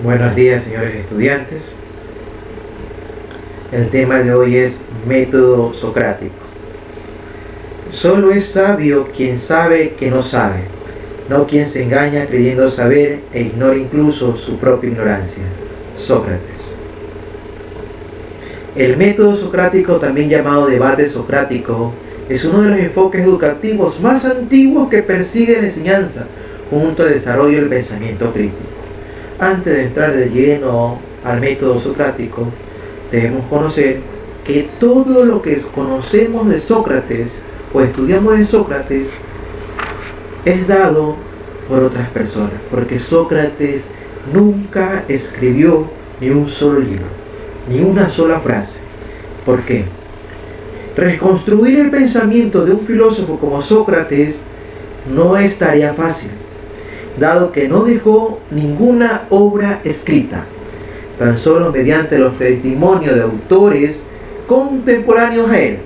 Buenos días, señores estudiantes. El tema de hoy es método socrático. Solo es sabio quien sabe que no sabe, no quien se engaña creyendo saber e ignora incluso su propia ignorancia. Sócrates. El método socrático, también llamado debate socrático, es uno de los enfoques educativos más antiguos que persigue la enseñanza junto al desarrollo del pensamiento crítico. Antes de entrar de lleno al método socrático, debemos conocer que todo lo que conocemos de Sócrates o estudiamos de Sócrates es dado por otras personas, porque Sócrates nunca escribió ni un solo libro, ni una sola frase. ¿Por qué? Reconstruir el pensamiento de un filósofo como Sócrates no es tarea fácil, dado que no dejó ninguna obra escrita, tan solo mediante los testimonios de autores contemporáneos a él,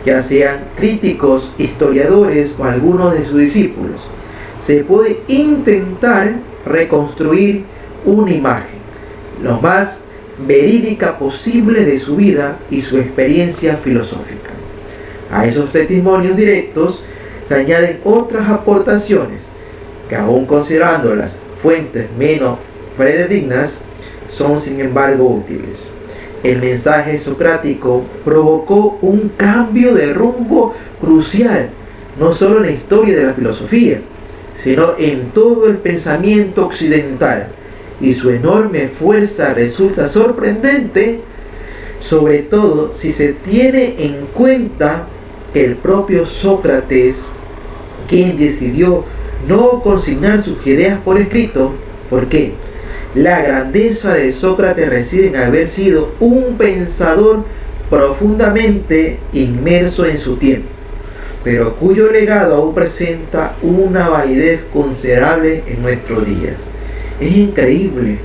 ya sean críticos, historiadores o algunos de sus discípulos, se puede intentar reconstruir una imagen lo más verídica posible de su vida y su experiencia filosófica. A esos testimonios directos se añaden otras aportaciones que, aún considerando las fuentes menos fidedignas, son sin embargo útiles. El mensaje socrático provocó un cambio de rumbo crucial, no solo en la historia de la filosofía, sino en todo el pensamiento occidental, y su enorme fuerza resulta sorprendente, sobre todo si se tiene en cuenta que el propio Sócrates, quien decidió no consignar sus ideas por escrito. ¿Por qué? La grandeza de Sócrates reside en haber sido un pensador profundamente inmerso en su tiempo, pero cuyo legado aún presenta una validez considerable en nuestros días. Es increíble.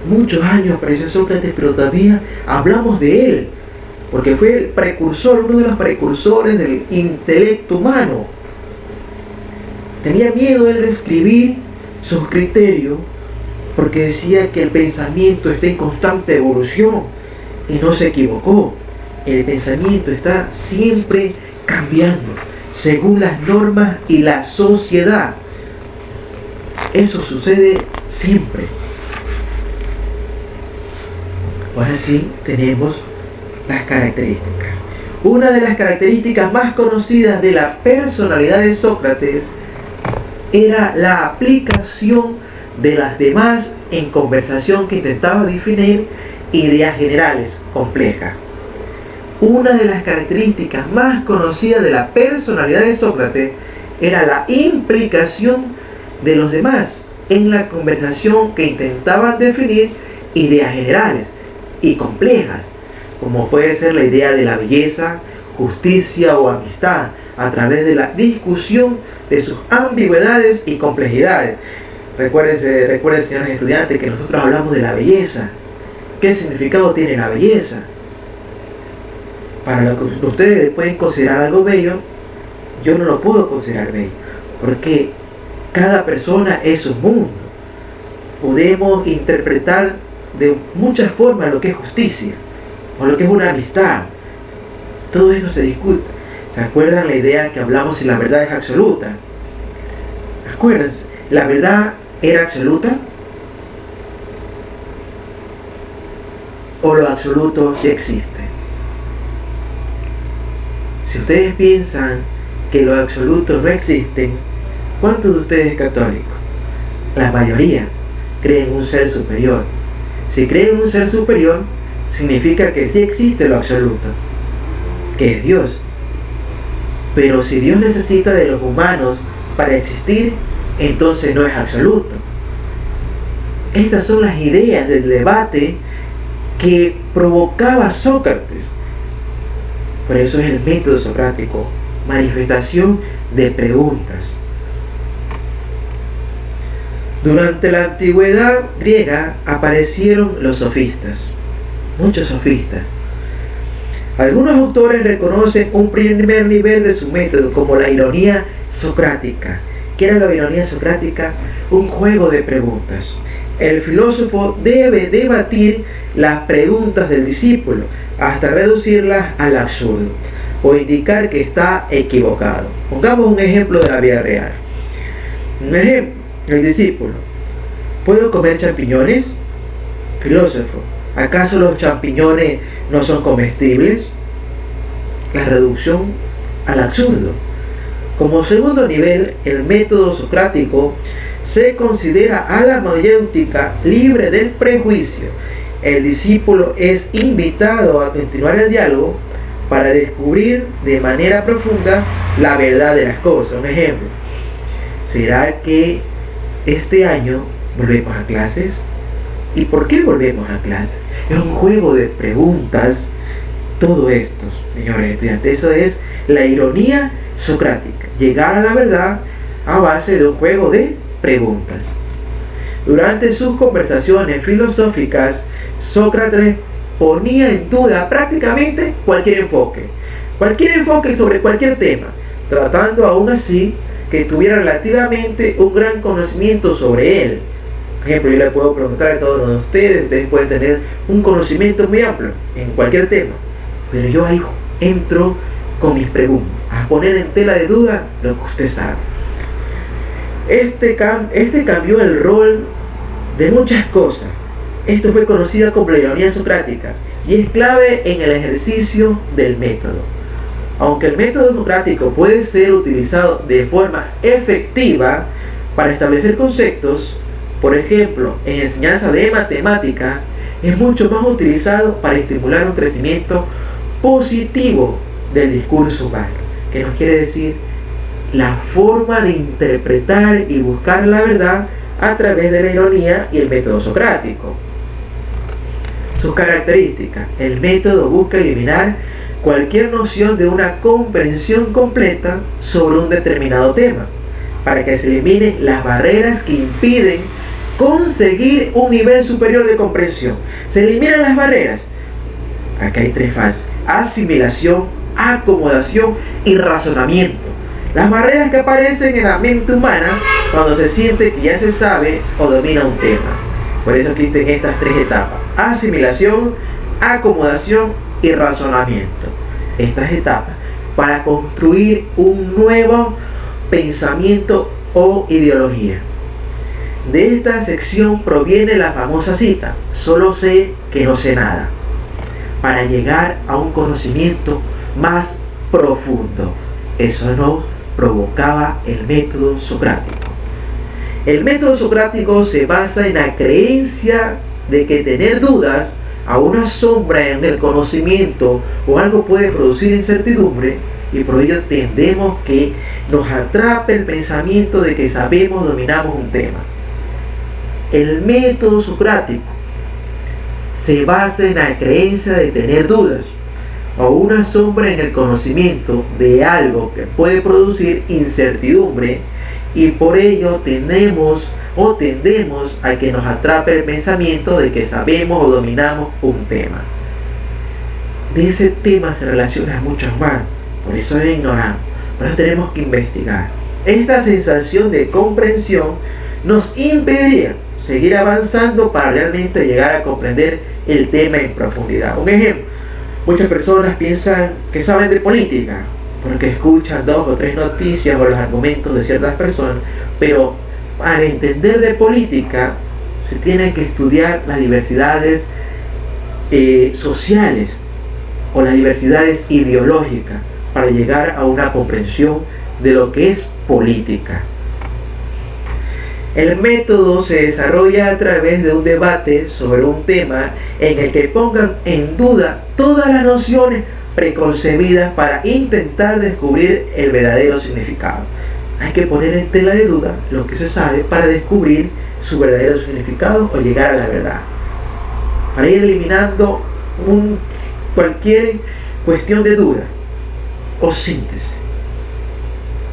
Muchos años apareció Sócrates, pero todavía hablamos de él, porque fue el precursor, uno de los precursores del intelecto humano. Tenía miedo él de escribir sus criterios, porque decía que el pensamiento está en constante evolución, y no se equivocó. El pensamiento está siempre cambiando, según las normas y la sociedad. Eso sucede siempre. Ahora sí tenemos las características. Una de las características más conocidas de la personalidad de Sócrates era la aplicación de las demás en conversación que intentaba definir ideas generales complejas. Una de las características más conocidas de la personalidad de Sócrates era la implicación de los demás en la conversación que intentaban definir ideas generales y complejas, como puede ser la idea de la belleza, justicia o amistad, a través de la discusión de sus ambigüedades y complejidades. Recuerden, señores estudiantes, que nosotros hablamos de la belleza. ¿Qué significado tiene la belleza? Para lo que ustedes pueden considerar algo bello, yo no lo puedo considerar bello, porque cada persona es un mundo. Podemos interpretar de muchas formas lo que es justicia o lo que es una amistad. Todo esto se discute. ¿Se acuerdan la idea que hablamos si la verdad es absoluta? ¿Acuérdense? ¿La verdad era absoluta? ¿O lo absoluto sí existe? Si ustedes piensan que lo absoluto no existe, ¿cuántos de ustedes es católico? La mayoría creen en un ser superior. Si creen en un ser superior, significa que sí existe lo absoluto, que es Dios. Pero si Dios necesita de los humanos para existir, entonces no es absoluto. Estas son las ideas del debate que provocaba Sócrates. Por eso es el método socrático, manifestación de preguntas. Durante la antigüedad griega aparecieron los sofistas, muchos sofistas. Algunos autores reconocen un primer nivel de su método como la ironía socrática. ¿Qué era la ironía socrática? Un juego de preguntas El filósofo debe debatir las preguntas del discípulo hasta reducirlas al absurdo o indicar que está equivocado. Pongamos un ejemplo de la vida real. Un ejemplo, el discípulo: ¿puedo comer champiñones? Filósofo: ¿acaso los champiñones no son comestibles? La reducción al absurdo. Como segundo nivel, el método socrático se considera a la mayéutica libre del prejuicio. El discípulo es invitado a continuar el diálogo para descubrir de manera profunda la verdad de las cosas. Un ejemplo: ¿será que este año volvemos a clases? ¿Y por qué volvemos a clases? Es un juego de preguntas. Todo esto, señores estudiantes, eso es la ironía socrática: llegar a la verdad a base de un juego de preguntas. Durante sus conversaciones filosóficas, Sócrates ponía en duda prácticamente cualquier enfoque sobre cualquier tema, tratando aún así que tuviera relativamente un gran conocimiento sobre él. Por ejemplo, yo le puedo preguntar a todos ustedes pueden tener un conocimiento muy amplio en cualquier tema, pero yo ahí entro con mis preguntas, a poner en tela de duda lo que usted sabe. Este cambió el rol de muchas cosas. Esto fue conocido como la ironía socrática y es clave en el ejercicio del método. Aunque el método socrático puede ser utilizado de forma efectiva para establecer conceptos, por ejemplo, en enseñanza de matemática, es mucho más utilizado para estimular un crecimiento positivo del discurso humano, que nos quiere decir la forma de interpretar y buscar la verdad a través de la ironía y el método socrático. Sus características: el método busca eliminar cualquier noción de una comprensión completa sobre un determinado tema, para que se eliminen las barreras que impiden conseguir un nivel superior de comprensión. Se eliminan las barreras. Acá hay tres fases: asimilación, acomodación y razonamiento. Las barreras que aparecen en la mente humana cuando se siente que ya se sabe o domina un tema. Por eso existen estas tres etapas: asimilación, acomodación y razonamiento. Estas etapas para construir un nuevo pensamiento o ideología. De esta sección proviene la famosa cita: solo sé que no sé nada, para llegar a un conocimiento más profundo. Eso nos provocaba el método socrático. El método socrático se basa en la creencia de que tener dudas a una sombra en el conocimiento o algo puede producir incertidumbre, y por ello tendemos que nos atrape el pensamiento de que sabemos, dominamos un tema. El método socrático se basa en la creencia de tener dudas o una sombra en el conocimiento de algo que puede producir incertidumbre, y por ello tendemos a que nos atrape el pensamiento de que sabemos o dominamos un tema. De ese tema se relacionan muchos más, por eso es ignoramos, por eso tenemos que investigar. Esta sensación de comprensión nos impediría seguir avanzando para realmente llegar a comprender el tema en profundidad. Un ejemplo: muchas personas piensan que saben de política porque escuchan 2 o 3 noticias o los argumentos de ciertas personas, pero para entender de política se tiene que estudiar las diversidades sociales o las diversidades ideológicas para llegar a una comprensión de lo que es política. El método se desarrolla a través de un debate sobre un tema en el que pongan en duda todas las nociones preconcebidas para intentar descubrir el verdadero significado. Hay que poner en tela de duda lo que se sabe para descubrir su verdadero significado o llegar a la verdad, para ir eliminando cualquier cuestión de duda o síntesis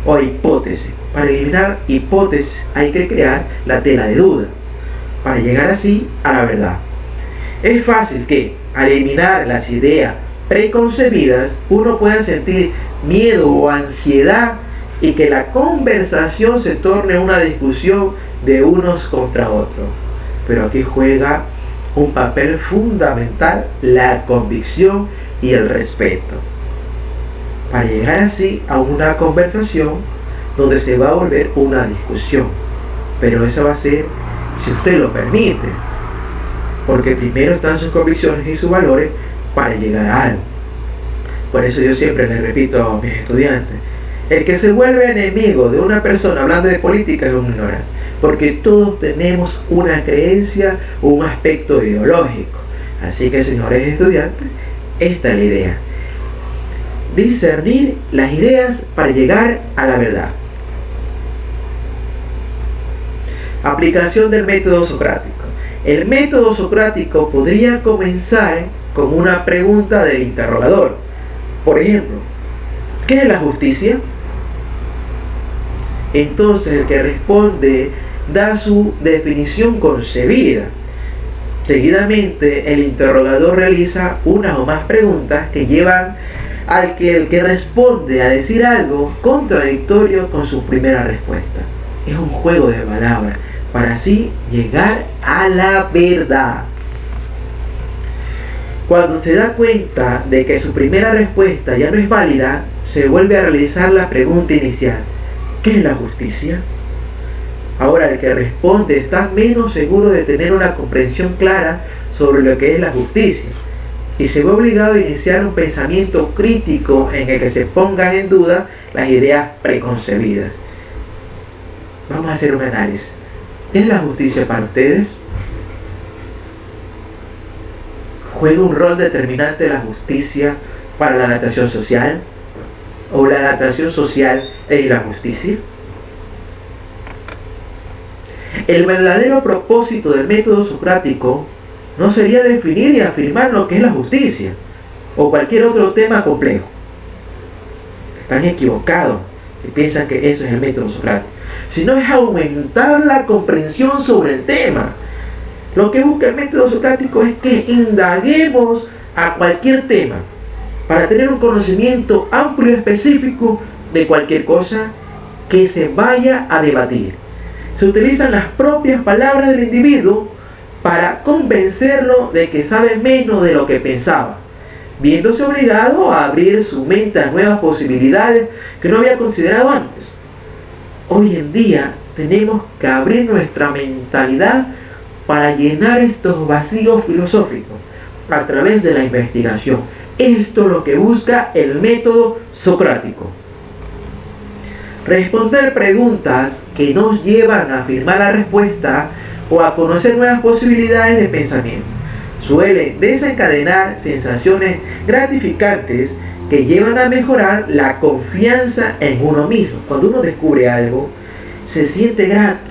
o hipótesis. Para eliminar hipótesis hay que crear la tela de duda para llegar así a la verdad. Es fácil que al eliminar las ideas preconcebidas uno pueda sentir miedo o ansiedad y que la conversación se torne una discusión de unos contra otros. pero aquí juega un papel fundamental la convicción y el respeto, para llegar así a una conversación donde se va a volver una discusión. Pero eso va a ser si usted lo permite, porque primero están sus convicciones y sus valores para llegar a algo. Por eso yo siempre les repito a mis estudiantes: el que se vuelve enemigo de una persona hablando de política es un ignorante, porque todos tenemos una creencia o un aspecto ideológico. Así que, señores estudiantes, esta es la idea: discernir las ideas para llegar a la verdad. Aplicación del método socrático. El método socrático podría comenzar con una pregunta del interrogador. Por ejemplo, ¿qué es la justicia? Entonces el que responde da su definición concebida. Seguidamente el interrogador realiza una o más preguntas que llevan al que el que responde a decir algo contradictorio con su primera respuesta. Es un juego de palabras para así llegar a la verdad. Cuando se da cuenta de que su primera respuesta ya no es válida, se vuelve a realizar la pregunta inicial: ¿qué es la justicia? Ahora el que responde está menos seguro de tener una comprensión clara sobre lo que es la justicia, y se ve obligado a iniciar un pensamiento crítico en el que se pongan en duda las ideas preconcebidas. Vamos a hacer un análisis. ¿Qué es la justicia para ustedes? ¿Juega un rol determinante la justicia para la adaptación social? ¿O la adaptación social es la justicia? El verdadero propósito del método socrático no sería definir y afirmar lo que es la justicia o cualquier otro tema complejo. Están equivocados si piensan que eso es el método socrático, sino es aumentar la comprensión sobre el tema. Lo que busca el método socrático es que indaguemos a cualquier tema para tener un conocimiento amplio y específico de cualquier cosa que se vaya a debatir. Se utilizan las propias palabras del individuo para convencerlo de que sabe menos de lo que pensaba, viéndose obligado a abrir su mente a nuevas posibilidades que no había considerado antes. Hoy en día tenemos que abrir nuestra mentalidad para llenar estos vacíos filosóficos a través de la investigación. Esto es lo que busca el método socrático. Responder preguntas que nos llevan a afirmar la respuesta o a conocer nuevas posibilidades de pensamiento suele desencadenar sensaciones gratificantes que llevan a mejorar la confianza en uno mismo. Cuando uno descubre algo, se siente grato,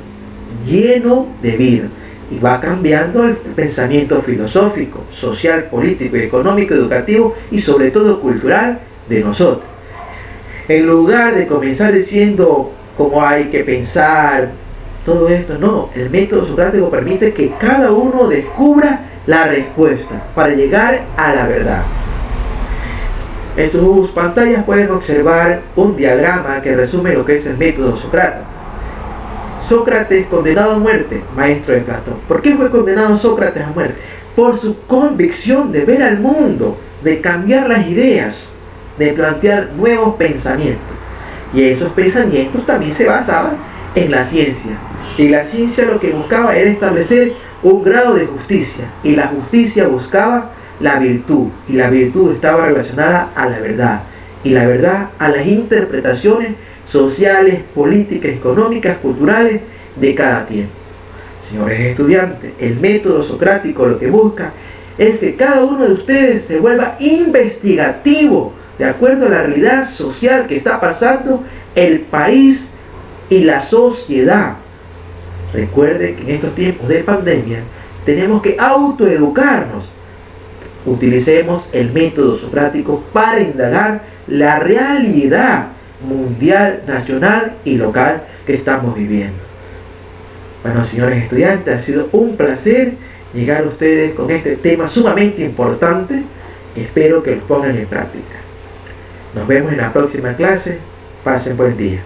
lleno de vida, y va cambiando el pensamiento filosófico, social, político, económico, educativo y sobre todo cultural de nosotros. En lugar de comenzar diciendo cómo hay que pensar, todo esto, no. El método socrático permite que cada uno descubra la respuesta para llegar a la verdad. En sus pantallas pueden observar un diagrama que resume lo que es el método socrático. Sócrates condenado a muerte, maestro de Platón. ¿Por qué fue condenado Sócrates a muerte? Por su convicción de ver al mundo, de cambiar las ideas, de plantear nuevos pensamientos. Y esos pensamientos también se basaban en la ciencia. Y la ciencia lo que buscaba era establecer un grado de justicia. Y la justicia buscaba la virtud. Y la virtud estaba relacionada a la verdad. Y la verdad a las interpretaciones sociales, políticas, económicas, culturales de cada tiempo. Señores estudiantes, el método socrático lo que busca es que cada uno de ustedes se vuelva investigativo de acuerdo a la realidad social que está pasando el país y la sociedad. Recuerde que en estos tiempos de pandemia tenemos que autoeducarnos. Utilicemos el método socrático para indagar la realidad mundial, nacional y local que estamos viviendo. Bueno, señores estudiantes, ha sido un placer llegar a ustedes con este tema sumamente importante. Espero que los pongan en práctica. Nos vemos en la próxima clase. Pasen buen día.